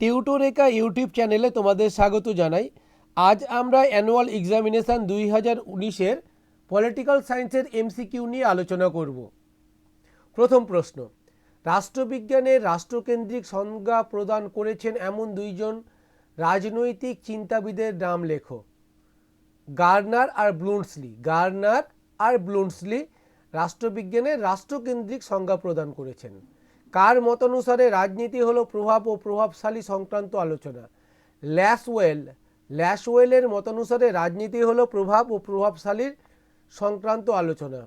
টিউটোরেকা YouTube চ্যানেলে তোমাদের স্বাগত জানাই। আজ আমরা অ্যানুয়াল এক্সামিনেশান 2019-এর পলিটিক্যাল সায়েন্সের এমসিকিউ নিয়ে আলোচনা করব। প্রথম প্রশ্ন, রাষ্ট্রবিজ্ঞানের রাষ্ট্রকেন্দ্রিক সংজ্ঞা প্রদান করেছেন এমন দুইজন রাজনৈতিক চিন্তাবিদের নাম লেখো। গার্নার আর ব্লুন্টসলি। গার্নার আর ব্লুন্টসলি রাষ্ট্রবিজ্ঞানের রাষ্ট্রকেন্দ্রিক সংজ্ঞা প্রদান করেছেন। কার মতানুসারে রাজনীতি হলো প্রভাব ও প্রভাবশালী সংক্রান্ত আলোচনা? ল্যাশওয়েলের মতানুসারে রাজনীতি হলো প্রভাব ও প্রভাবশালীর সংক্রান্ত আলোচনা।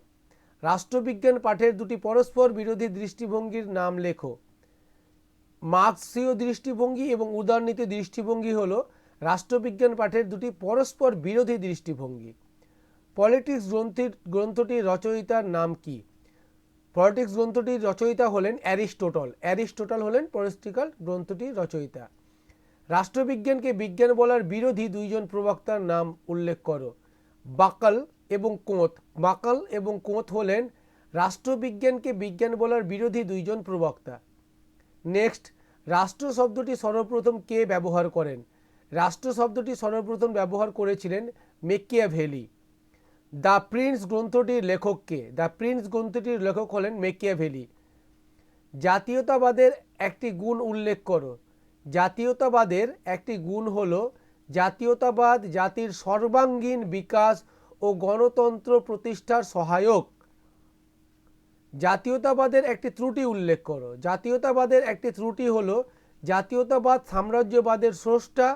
রাষ্ট্রবিজ্ঞান পাঠের দুটি পরস্পর বিরোধী দৃষ্টিভঙ্গির নাম লেখো। মার্ক্সীয় দৃষ্টিভঙ্গি এবং উদারনীতি দৃষ্টিভঙ্গি হলো রাষ্ট্রবিজ্ঞান পাঠের দুটি পরস্পর বিরোধী দৃষ্টিভঙ্গি। পলিটিক্স গ্রন্থটির রচয়িতার নাম কি? পলিটিক্স গ্রন্থটির রচয়িতা হলেন অ্যারিস্টটল। অ্যারিস্টটল হলেন পলিটিক্যাল গ্রন্থটির রচয়িতা। রাষ্ট্রবিজ্ঞানকে বিজ্ঞান বলার বিরোধী দুইজন প্রবক্তার নাম উল্লেখ করো। বাকল এবং কোঁত। বাকল এবং কোঁত হলেন রাষ্ট্রবিজ্ঞানকে বিজ্ঞান বলার বিরোধী দুইজন প্রবক্তা। নেক্সট, রাষ্ট্র শব্দটি সর্বপ্রথম কে ব্যবহার করেন? রাষ্ট্র শব্দটি সর্বপ্রথম ব্যবহার করেছিলেন মেকিয়াভেলি। দ্য প্রিন্স গ্রন্থটির লেখক কে? দ্য প্রিন্স গ্রন্থটির লেখক হলেন মেকিয়াভেলি। জাতীয়তাবাদের একটি গুণ উল্লেখ করো। জাতীয়তাবাদের একটি গুণ হলো জাতীয়তাবাদ জাতির সর্বাঙ্গীন বিকাশ ও গণতন্ত্র প্রতিষ্ঠার সহায়ক। জাতীয়তাবাদের একটি ত্রুটি উল্লেখ করো। জাতীয়তাবাদের একটি ত্রুটি হলো জাতীয়তাবাদ সাম্রাজ্যবাদের স্রষ্টা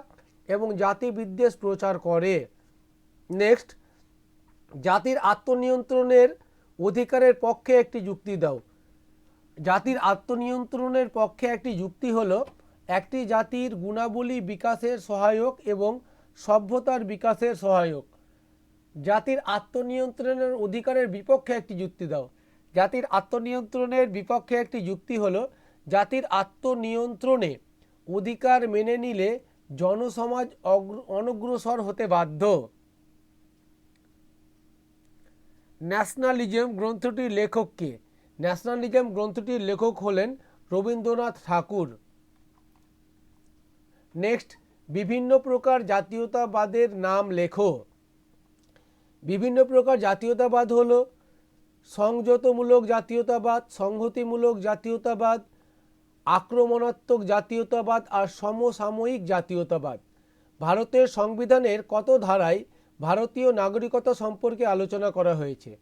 এবং জাতিবিদ্বেষ প্রচার করে। নেক্সট, জাতির আত্মনিয়ন্ত্রণের অধিকারের পক্ষে একটি যুক্তি দাও। জাতির আত্মনিয়ন্ত্রণের পক্ষে একটি যুক্তি হলো একটি জাতির গুণাবলী বিকাশের সহায়ক এবং সভ্যতার বিকাশের সহায়ক। জাতির আত্মনিয়ন্ত্রণের অধিকারের বিপক্ষে একটি যুক্তি দাও। জাতির আত্মনিয়ন্ত্রণের বিপক্ষে একটি যুক্তি হলো জাতির আত্মনিয়ন্ত্রণে অধিকার মেনে নিলে জনসমাজ অনগ্রসর হতে বাধ্য। ন্যাশনালিজম গ্রন্থটির লেখক কে? ন্যাশনালিজম গ্রন্থটির লেখক হলেন রবীন্দ্রনাথ ঠাকুর। নেক্সট, বিভিন্ন প্রকার জাতীয়তাবাদের নাম লেখো। বিভিন্ন প্রকার জাতীয়তাবাদ হলো সংযতমূলক জাতীয়তাবাদ, সংহতিমূলক জাতীয়তাবাদ, আক্রমণাত্মক জাতীয়তাবাদ আর সমসাময়িক জাতীয়তাবাদ। ভারতের সংবিধানের কত ধারায় ভারতীয় নাগরিকতা সম্পর্কে আলোচনা করা হয়েছে?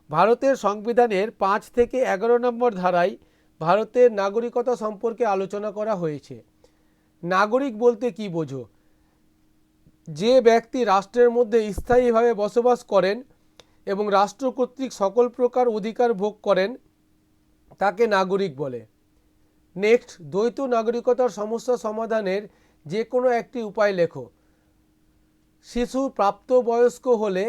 ভারতের সংবিধানের 5 থেকে 11 নম্বর ধারায় ভারতের নাগরিকতা সম্পর্কে আলোচনা করা হয়েছে। নাগরিক বলতে কি বোঝো? যে ব্যক্তি রাষ্ট্রের মধ্যে স্থায়ীভাবে বসবাস করেন এবং রাষ্ট্র কর্তৃক সকল প্রকার অধিকার ভোগ করেন তাকে নাগরিক বলে। নেক্সট, দ্বৈত নাগরিকতার সমস্যা সমাধানের যে কোনো একটি উপায় লেখো। শিশু প্রাপ্তবয়স্ক হলে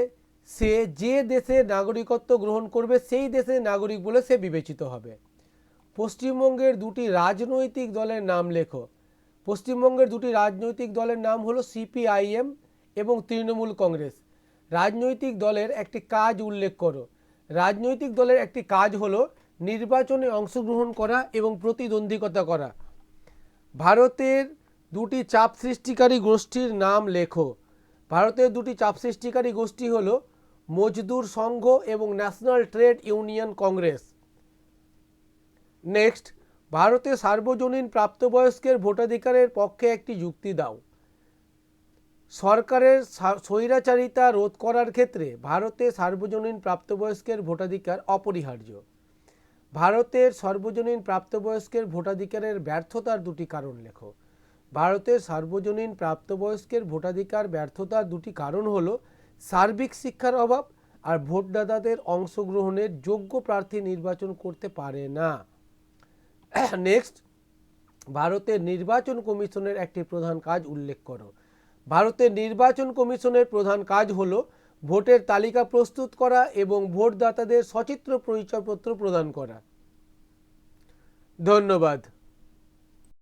সে যে দেশে নাগরিকত্ব গ্রহণ করবে সেই দেশের নাগরিক বলে সে বিবেচিত হবে। পশ্চিমবঙ্গের দুটি রাজনৈতিক দলের নাম লেখো। পশ্চিমবঙ্গের দুটি রাজনৈতিক দলের নাম হলো সিপিআইএম এবং তৃণমূল কংগ্রেস। রাজনৈতিক দলের একটি কাজ উল্লেখ করো। রাজনৈতিক দলের একটি কাজ হলো নির্বাচনে অংশগ্রহণ করা এবং প্রতিদ্বন্দ্বিতা করা। ভারতের দুটি চাপ সৃষ্টিকারী গোষ্ঠীর নাম লেখো। ভারতের দুটি চাপ সৃষ্টিকারী গোষ্ঠী হলো মজদুর সংঘ এবং national trade union Congress. Next, ভারতে সার্বজনীন প্রাপ্তবয়স্কের ভোটাধিকারের পক্ষে একটি যুক্তি দাও। সরকারের স্বৈরাচারিতা রোধ করার ক্ষেত্রে ভারতে সার্বজনীন প্রাপ্তবয়স্কের ভোটাধিকার অপরিহার্য। ভারতের সর্বজনীন প্রাপ্তবয়স্কের ভোটাধিকারের ব্যর্থতার দুটি কারণ লেখো। ভারতের সার্বজনীন প্রাপ্তবয়স্কের ভোটাধিকার ব্যর্থতার দুটি কারণ হলো সার্বিক শিক্ষার অভাব আর ভোটদাতাদের অংশগ্রহণের যোগ্য প্রার্থী নির্বাচন করতে পারে না। নেক্সট, ভারতের নির্বাচন কমিশনের একটি প্রধান কাজ উল্লেখ করো। ভারতের নির্বাচন কমিশনের প্রধান কাজ হলো ভোটের তালিকা প্রস্তুত করা এবং ভোটদাতাদের সচিত্র পরিচয়পত্র প্রদান করা। ধন্যবাদ।